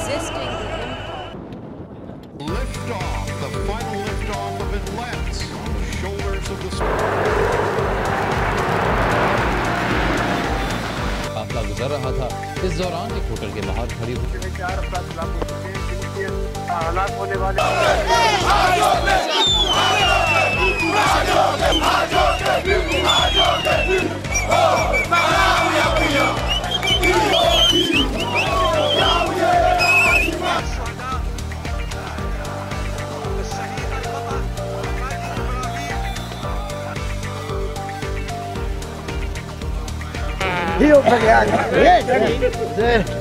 resisting the lift off, the final lift off of Inlet on the shoulders of the काफला गुजर रहा था इस दौरान एक होटल के बाहर खड़ी हुई 4 अफराद हलाक हो चुके हैं जिनके हालात होने वाले Io paghiamo, capisci?